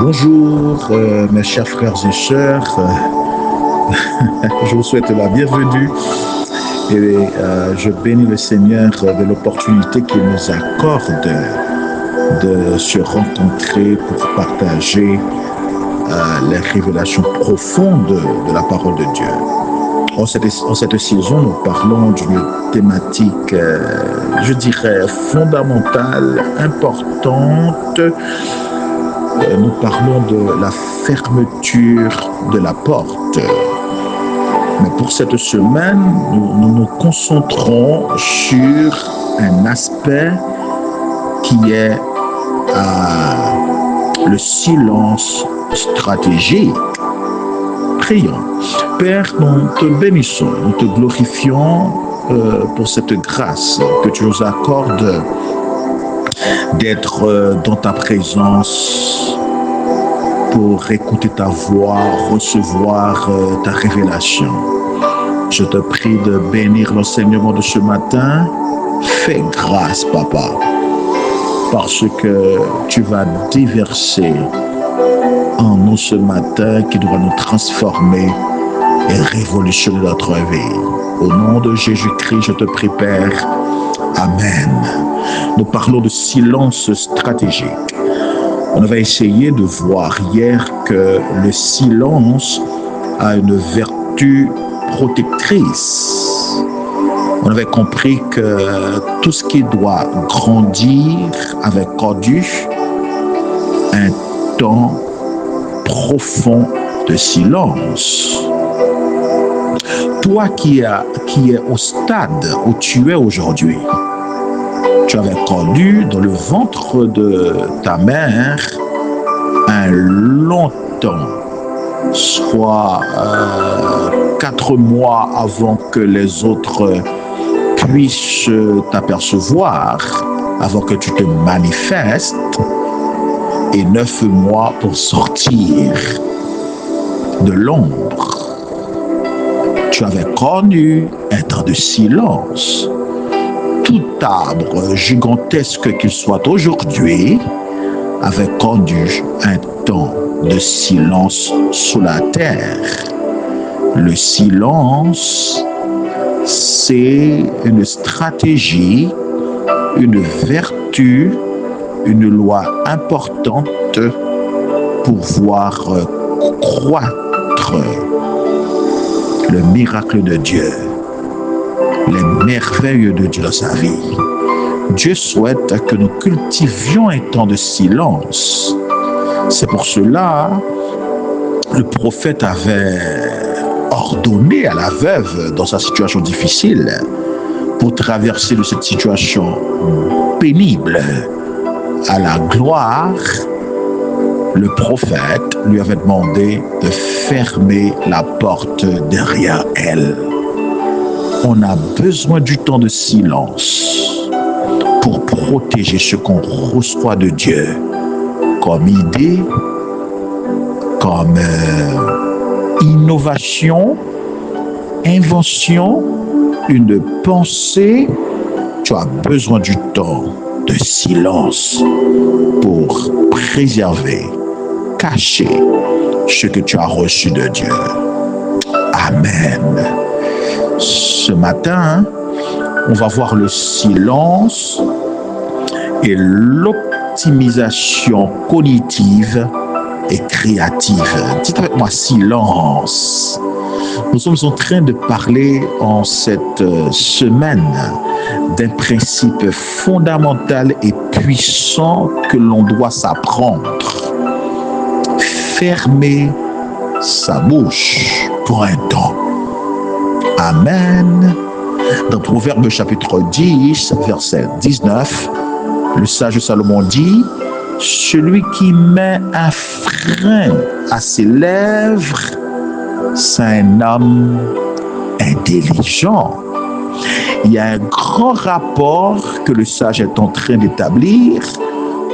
Bonjour mes chers frères et sœurs, je vous souhaite la bienvenue et je bénis le Seigneur de l'opportunité qu'il nous accorde de se rencontrer pour partager les révélations profondes de la parole de Dieu. En cette saison, nous parlons d'une thématique, je dirais, fondamentale, importante. Nous parlons de la fermeture de la porte. Mais pour cette semaine, nous nous concentrons sur un aspect qui est le silence stratégique. Prions. Père, nous te bénissons, nous te glorifions pour cette grâce que tu nous accordes d'être dans ta présence pour écouter ta voix, recevoir ta révélation. Je te prie de bénir l'enseignement de ce matin. Fais grâce, Papa, parce que tu vas déverser en nous ce matin qui doit nous transformer et révolutionner notre vie. Au nom de Jésus-Christ, je te prie, Père. Amen. Nous parlons de silence stratégique. On avait essayé de voir hier que le silence a une vertu protectrice. On avait compris que tout ce qui doit grandir avait connu un temps profond de silence. Toi qui es au stade où tu es aujourd'hui, tu avais connu dans le ventre de ta mère un long temps, soit 4 mois avant que les autres puissent t'apercevoir, avant que tu te manifestes, et 9 mois pour sortir de l'ombre. Tu avais connu un temps de silence. Tout arbre gigantesque qu'il soit aujourd'hui avait connu un temps de silence sous la terre. Le silence, c'est une stratégie, une vertu, une loi importante pour voir croître le miracle de Dieu, les merveilles de Dieu dans sa vie. Dieu souhaite que nous cultivions un temps de silence. C'est pour cela que le prophète avait ordonné à la veuve dans sa situation difficile, pour traverser de cette situation pénible à la gloire, le prophète lui avait demandé de fermer la porte derrière elle. On a besoin du temps de silence pour protéger ce qu'on reçoit de Dieu comme idée, comme innovation, invention, une pensée. Tu as besoin du temps de silence pour préserver, cacher ce que tu as reçu de Dieu. Amen. Ce matin, on va voir le silence et l'optimisation cognitive et créative. Dites avec moi, silence. Nous sommes en train de parler en cette semaine d'un principe fondamental et puissant que l'on doit s'apprendre. Fermer sa bouche pour un temps. Amen. Dans Proverbe chapitre 10, verset 19, le sage Salomon dit: celui qui met un frein à ses lèvres, c'est un homme intelligent. Il y a un grand rapport que le sage est en train d'établir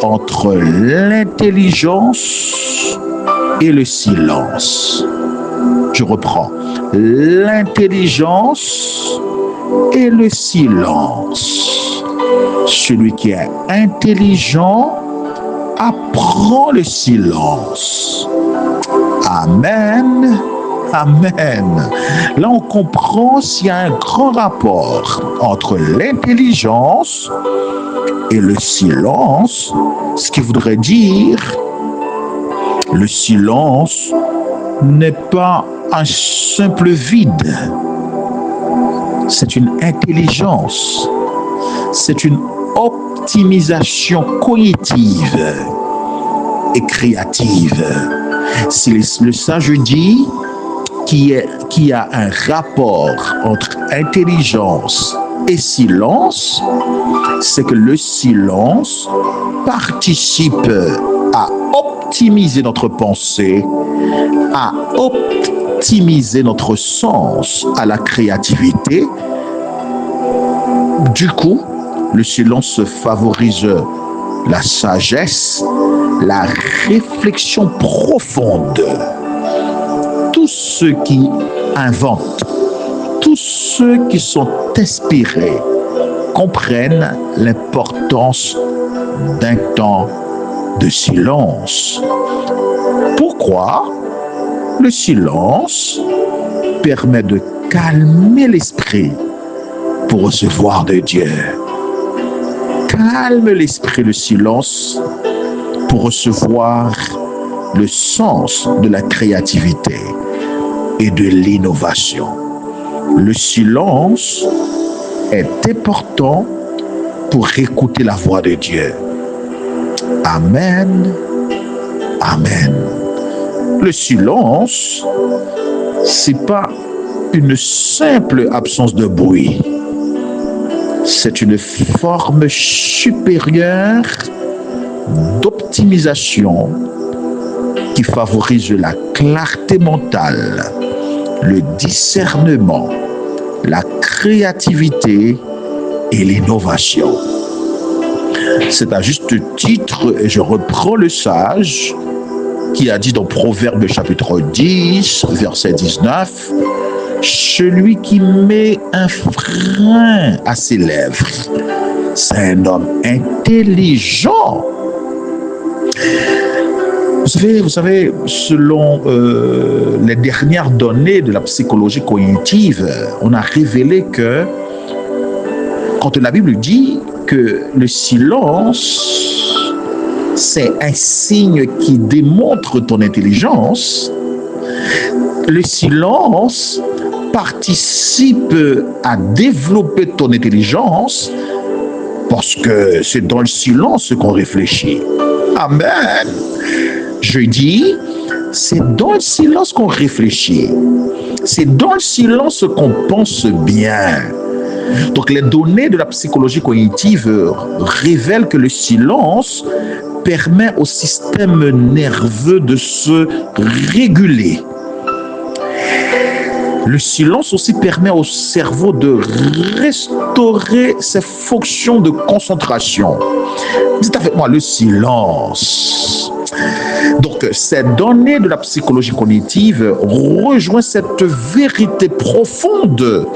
entre l'intelligence et le silence. Je reprends. L'intelligence et le silence. Celui qui est intelligent apprend le silence. Amen. Amen. Là, on comprend s'il y a un grand rapport entre l'intelligence et le silence, ce qui voudrait dire le silence n'est pas un simple vide. C'est une intelligence. C'est une optimisation cognitive et créative. Si le sage dit qu'il y a un rapport entre intelligence et silence, c'est que le silence participe à optimiser notre pensée, à optimiser notre sens à la créativité. Du coup, le silence favorise la sagesse, la réflexion profonde. Tous ceux qui inventent, tous ceux qui sont inspirés comprennent l'importance d'un temps de silence. Pourquoi? Le silence permet de calmer l'esprit pour recevoir de Dieu. Calme l'esprit, le silence, pour recevoir le sens de la créativité et de l'innovation. Le silence est important pour écouter la voix de Dieu. Amen. Amen. Le silence, c'est pas une simple absence de bruit. C'est une forme supérieure d'optimisation qui favorise la clarté mentale, le discernement, la créativité et l'innovation. C'est à juste titre, et je reprends le sage qui a dit dans Proverbe chapitre 10, verset 19, « Celui qui met un frein à ses lèvres, c'est un homme intelligent. » Vous savez, selon les dernières données de la psychologie cognitive, on a révélé que quand la Bible dit que le silence, c'est un signe qui démontre ton intelligence, le silence participe à développer ton intelligence parce que c'est dans le silence qu'on réfléchit. Amen. Je dis, c'est dans le silence qu'on réfléchit. C'est dans le silence qu'on pense bien. Donc, les données de la psychologie cognitive révèlent que le silence permet au système nerveux de se réguler. Le silence aussi permet au cerveau de restaurer ses fonctions de concentration. Dites avec moi, le silence. Donc, ces données de la psychologie cognitive rejoignent cette vérité profonde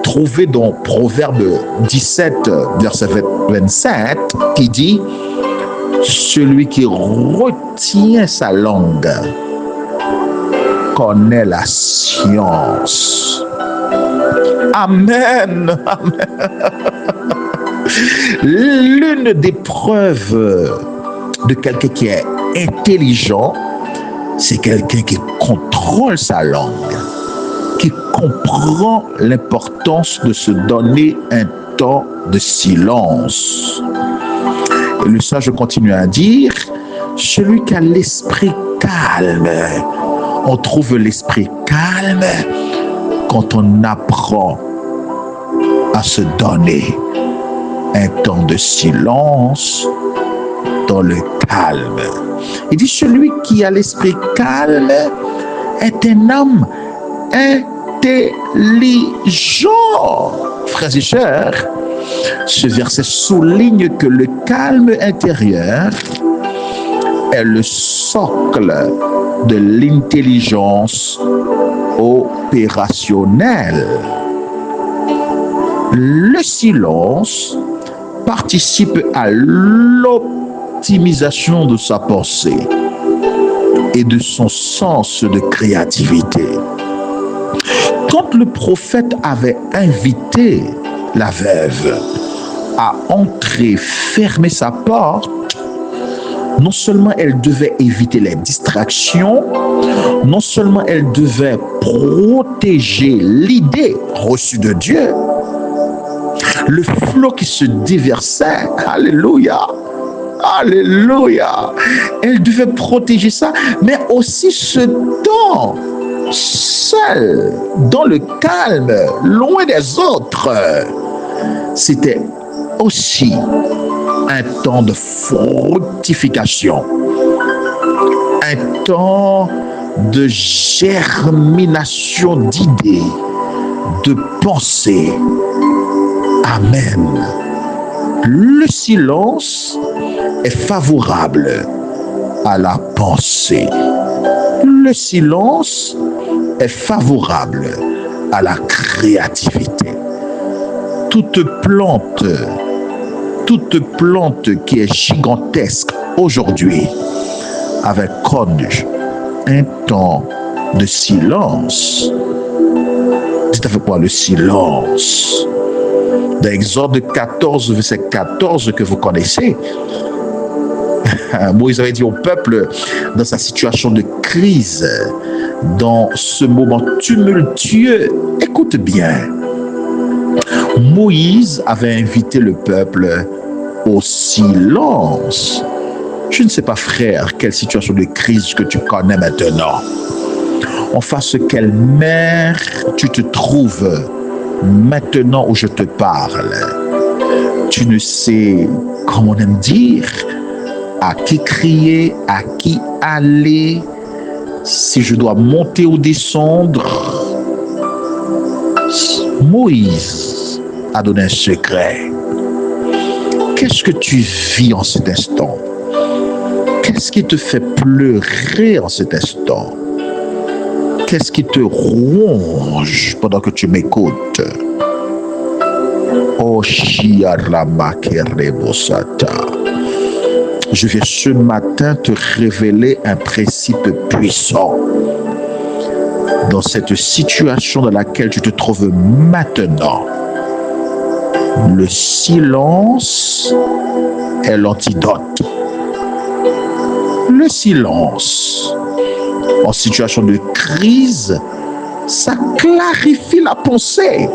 trouvée dans Proverbe 17, verset 27, qui dit « Celui qui retient sa langue connaît la science. » Amen. Amen. L'une des preuves de quelqu'un qui est intelligent, c'est quelqu'un qui contrôle sa langue, qui comprend l'importance de se donner un temps de silence. Et le sage continue à dire, celui qui a l'esprit calme, on trouve l'esprit calme quand on apprend à se donner un temps de silence dans le calme. Il dit, celui qui a l'esprit calme est un homme intelligent. Frères et sœurs, ce verset souligne que le calme intérieur est le socle de l'intelligence opérationnelle. Le silence participe à l'optimisation de sa pensée et de son sens de créativité. Quand le prophète avait invité la veuve à entrer, fermer sa porte, non seulement elle devait éviter les distractions, non seulement elle devait protéger l'idée reçue de Dieu, le flot qui se déversait, alléluia, alléluia, elle devait protéger ça, mais aussi ce temps seul, dans le calme, loin des autres, c'était aussi un temps de fructification, un temps de germination d'idées, de pensées. Amen. Le silence est favorable à la pensée. Le silence est favorable à la créativité. Toute plante qui est gigantesque aujourd'hui avec comme un temps de silence. Dites avec moi le silence. Dans Exode 14, verset 14 que vous connaissez, Moïse avait dit au peuple dans sa situation de crise, dans ce moment tumultueux, écoute bien, Moïse avait invité le peuple au silence. Je ne sais pas, frère, quelle situation de crise que tu connais maintenant. En face de quelle mer tu te trouves maintenant où je te parle. Tu ne sais, comme on aime dire, à qui crier, à qui aller, si je dois monter ou descendre. Moïse a donné un secret. Qu'est-ce que tu vis en cet instant? Qu'est-ce qui te fait pleurer en cet instant? Qu'est-ce qui te ronge pendant que tu m'écoutes? Oh, Shiaramakerebosata. Je vais ce matin te révéler un principe puissant. Dans cette situation dans laquelle tu te trouves maintenant, le silence est l'antidote. Le silence, en situation de crise, ça clarifie la pensée.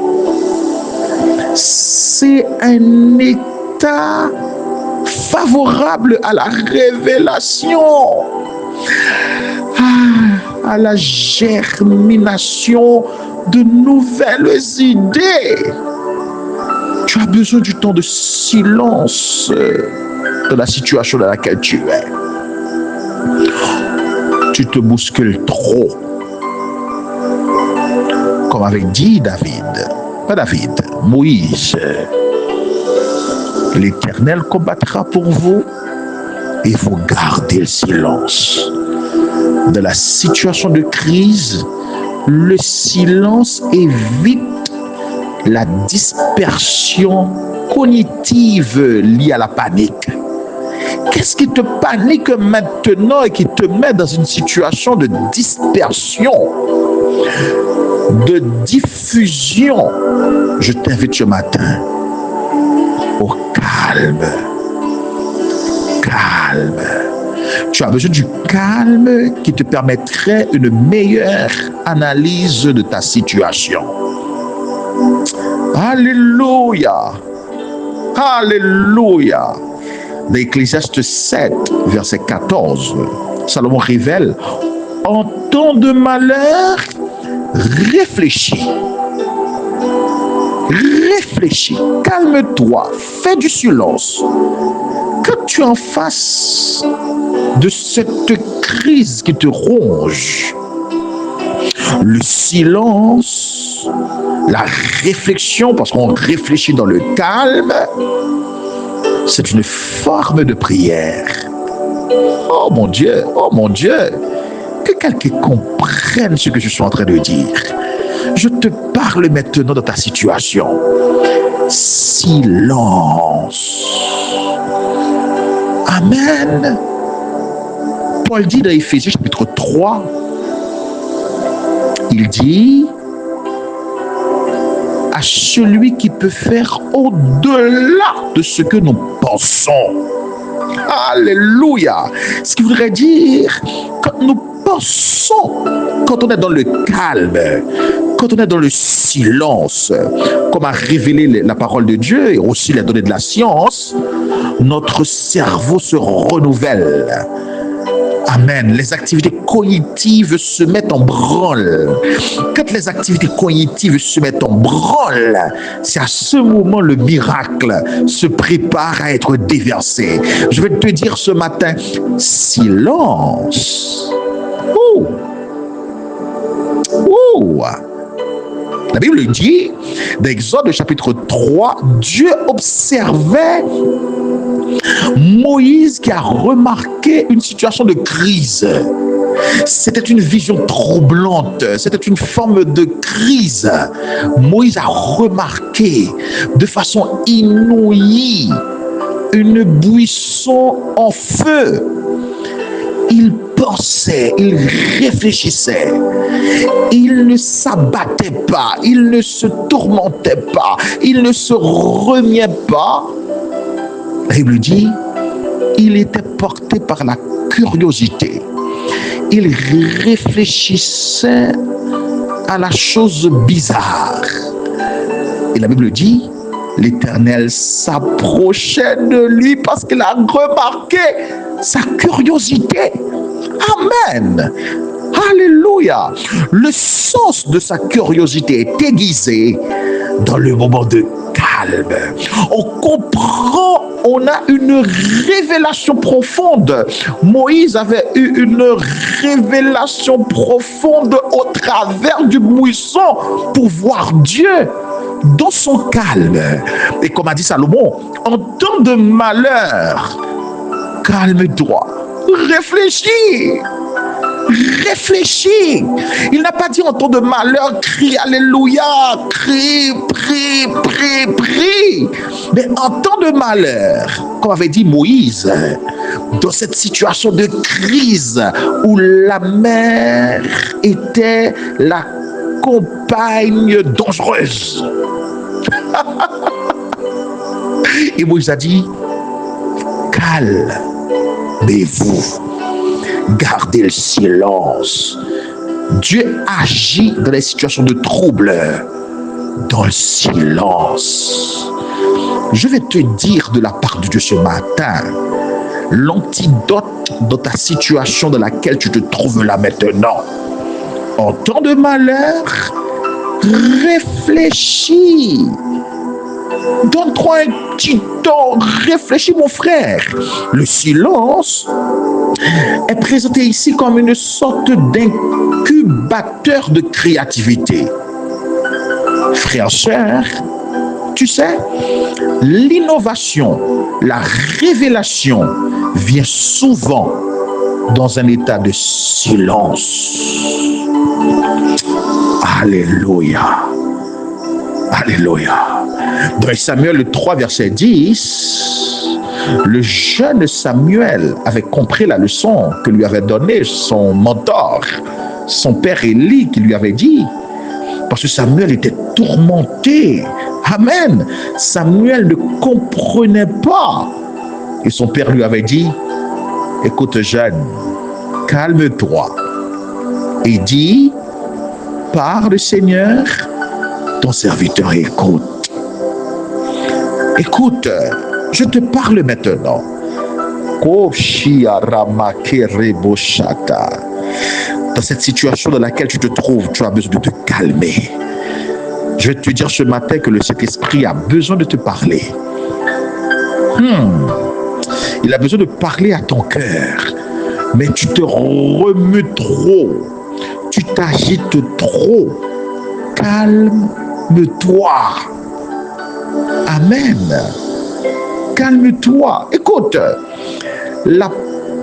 C'est un état favorable à la révélation, à la germination de nouvelles idées. Tu as besoin du temps de silence dans la situation dans laquelle tu es. Tu te bouscules trop. Comme avait dit Moïse. L'Éternel combattra pour vous et vous gardez le silence. Dans la situation de crise, le silence évite la dispersion cognitive liée à la panique. Qu'est-ce qui te panique maintenant et qui te met dans une situation de dispersion, de diffusion? Je t'invite ce matin au calme. Calme. Tu as besoin du calme qui te permettrait une meilleure analyse de ta situation. Alléluia. Alléluia. Dans Ecclésiaste 7, verset 14, Salomon révèle: en temps de malheur, réfléchis. Réfléchis, calme-toi, fais du silence. Quand tu es en face de cette crise qui te ronge, le silence, la réflexion, parce qu'on réfléchit dans le calme, c'est une forme de prière. Oh mon Dieu, que quelqu'un comprenne ce que je suis en train de dire. Je te parle maintenant dans ta situation. silence. Amen. Paul dit dans Éphésiens chapitre 3, il dit à celui qui peut faire au-delà de ce que nous pensons. Alléluia. Ce qui voudrait dire, quand nous pensons, quand on est dans le calme, quand on est dans le silence, comme a révélé la parole de Dieu et aussi la donnée de la science, notre cerveau se renouvelle. Amen. Les activités cognitives se mettent en branle. Quand les activités cognitives se mettent en branle, c'est à ce moment le miracle se prépare à être déversé. Je vais te dire ce matin, silence. Ouh. Ouh. La Bible dit, dans Exode chapitre 3, Dieu observait Moïse qui a remarqué une situation de crise. C'était une vision troublante, c'était une forme de crise. Moïse a remarqué de façon inouïe une buisson en feu. Il pensait, il réfléchissait, il ne s'abattait pas, il ne se tourmentait pas, il ne se reniait pas. La Bible dit, il était porté par la curiosité. Il réfléchissait à la chose bizarre. Et la Bible dit, l'Éternel s'approchait de lui parce qu'il a remarqué sa curiosité. Amen. Alléluia. Le sens de sa curiosité est aiguisé dans le moment de calme. On comprend, on a une révélation profonde. Moïse avait eu une révélation profonde au travers du buisson pour voir Dieu dans son calme. Et comme a dit Salomon, en temps de malheur, calme-toi, réfléchis. Réfléchis. Il n'a pas dit en temps de malheur, crie alléluia, crie, prie, prie, prie. Mais en temps de malheur, comme avait dit Moïse, dans cette situation de crise où la mer était la compagne dangereuse. Et Moïse a dit, calmez-vous. Gardez le silence. Dieu agit dans les situations de trouble, dans le silence. Je vais te dire de la part de Dieu ce matin, l'antidote dans ta situation dans laquelle tu te trouves là maintenant. En temps de malheur, réfléchis. Donne-toi un petit temps, réfléchis mon frère. Le silence est présenté ici comme une sorte d'incubateur de créativité. Frères, sœurs, tu sais, l'innovation, la révélation vient souvent dans un état de silence. Alléluia. Alléluia. Dans Samuel 3, verset 10, le jeune Samuel avait compris la leçon que lui avait donnée son mentor, son père Élie, qui lui avait dit, parce que Samuel était tourmenté. Amen. Samuel ne comprenait pas. Et son père lui avait dit, écoute jeune, calme-toi et dis, parle Seigneur, ton serviteur écoute. Écoute, je te parle maintenant. Dans cette situation dans laquelle tu te trouves, tu as besoin de te calmer. Je vais te dire ce matin que le Saint-Esprit a besoin de te parler. Il a besoin de parler à ton cœur. Mais tu te remues trop. Tu t'agites trop. Calme-toi. Amen. Calme-toi. Écoute, la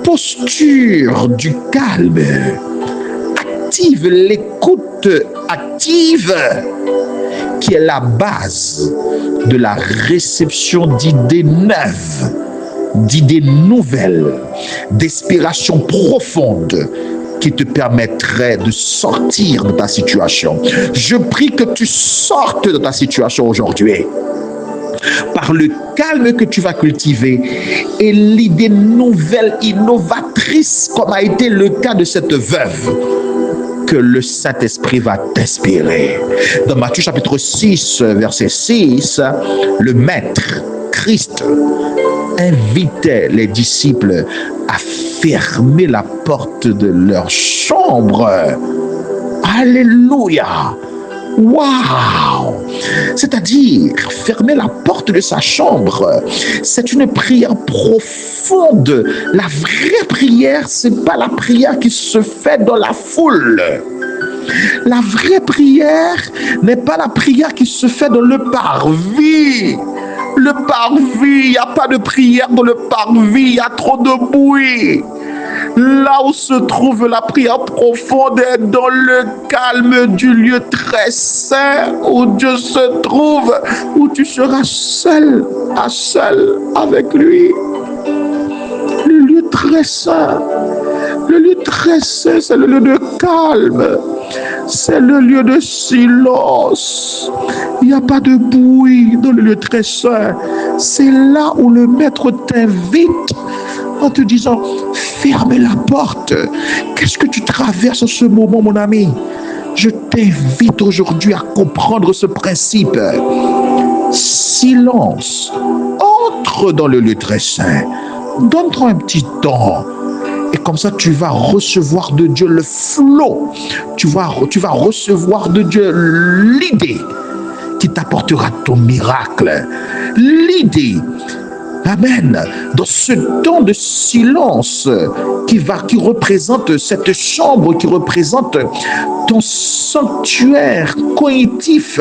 posture du calme active l'écoute active qui est la base de la réception d'idées neuves, d'idées nouvelles, d'inspiration profonde qui te permettrait de sortir de ta situation. Je prie que tu sortes de ta situation aujourd'hui par le calme que tu vas cultiver et l'idée nouvelle, innovatrice, comme a été le cas de cette veuve, que le Saint-Esprit va t'inspirer. Dans Matthieu chapitre 6, verset 6, le Maître, Christ, invitait les disciples à fermer la porte de leur chambre. Alléluia! Waouh! C'est-à-dire, fermer la porte de sa chambre, c'est une prière profonde. La vraie prière, c'est pas la prière qui se fait dans la foule. La vraie prière n'est pas la prière qui se fait dans le parvis. Le parvis, il n'y a pas de prière dans le parvis, il y a trop de bruit. Là où se trouve la prière profonde est dans le calme du lieu très saint où Dieu se trouve, où tu seras seul à seul avec lui. Le lieu très saint, c'est le lieu de calme, c'est le lieu de silence. Il n'y a pas de bruit dans le lieu très saint. C'est là où le Maître t'invite en te disant, ferme la porte. Qu'est-ce que tu traverses en ce moment, mon ami? Je t'invite aujourd'hui à comprendre ce principe. Silence. Entre dans le lieu très saint. Donne-toi un petit temps. Et comme ça, tu vas recevoir de Dieu le flot. Tu vas recevoir de Dieu l'idée qui t'apportera ton miracle. L'idée. Amen. Dans ce temps de silence qui représente cette chambre, qui représente ton sanctuaire cognitif,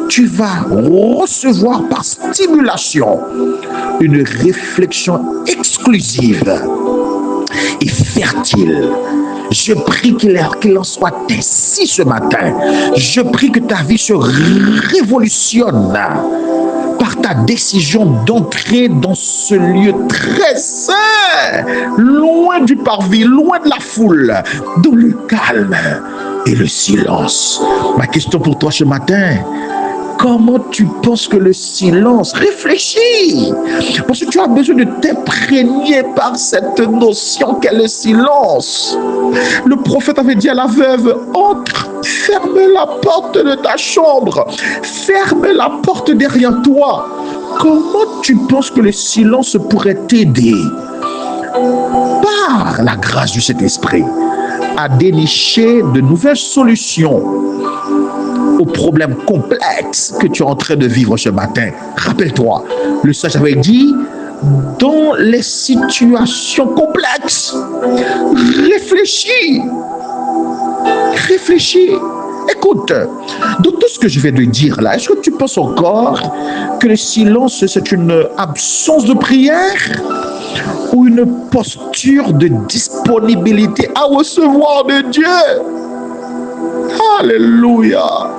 tu vas recevoir par stimulation une réflexion exclusive et fertile. Je prie qu'il en soit ainsi ce matin. Je prie que ta vie se révolutionne par ta décision d'entrer dans ce lieu très saint, loin du parvis, loin de la foule, dans le calme et le silence. Ma question pour toi ce matin, comment tu penses que le silence? Réfléchis, parce que tu as besoin de t'imprégner par cette notion qu'est le silence. Le prophète avait dit à la veuve, entre, ferme la porte de ta chambre, ferme la porte derrière toi. Comment tu penses que le silence pourrait t'aider, par la grâce du Saint-Esprit, à dénicher de nouvelles solutions aux problèmes complexes que tu es en train de vivre ce matin? Rappelle-toi, le sage avait dit, dans les situations complexes, réfléchis. Écoute, dans tout ce que je viens de dire là, est-ce que tu penses encore que le silence, c'est une absence de prière ou une posture de disponibilité à recevoir de Dieu? Alléluia.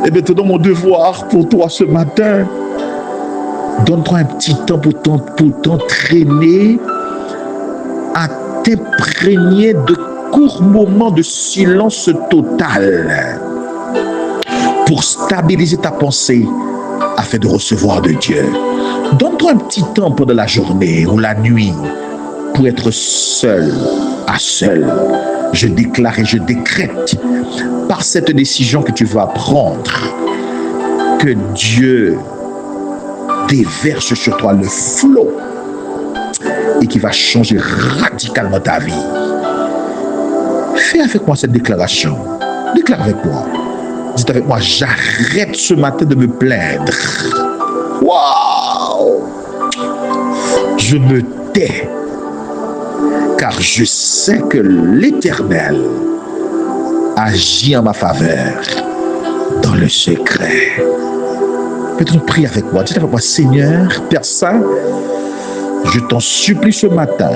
Et maintenant, mon devoir pour toi ce matin, donne-toi un petit temps pour t'entraîner à t'imprégner de courts moments de silence total pour stabiliser ta pensée afin de recevoir de Dieu. Donne-toi un petit temps pendant la journée ou la nuit pour être seul à seul. Je déclare et je décrète par cette décision que tu vas prendre que Dieu déverse sur toi le flot et qui va changer radicalement ta vie. Fais avec moi cette déclaration. Déclare avec moi. Dites avec moi, j'arrête ce matin de me plaindre. Waouh! Je me tais, car je sais que l'Éternel agit en ma faveur dans le secret. Peut-être prie avec moi. Dites avec moi, Seigneur, Père Saint, je t'en supplie ce matin,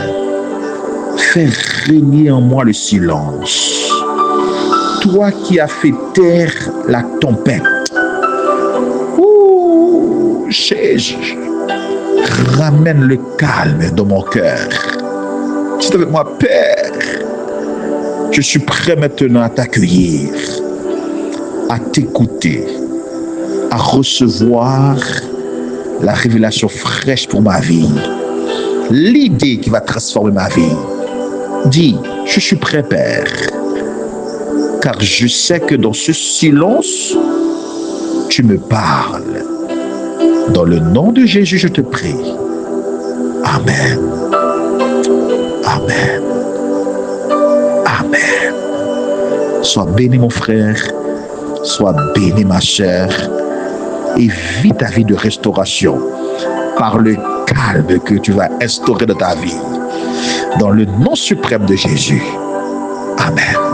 fais régner en moi le silence. Toi qui as fait taire la tempête, Jésus, ramène le calme dans mon cœur. Dis avec moi, Père, je suis prêt maintenant à t'accueillir, à t'écouter, à recevoir la révélation fraîche pour ma vie, l'idée qui va transformer ma vie. Dis, je suis prêt, Père, car je sais que dans ce silence, tu me parles. Dans le nom de Jésus, je te prie. Amen. Amen. Amen. Sois béni, mon frère. Sois béni, ma chère. Et vis ta vie de restauration par le calme que tu vas instaurer dans ta vie. Dans le nom suprême de Jésus. Amen.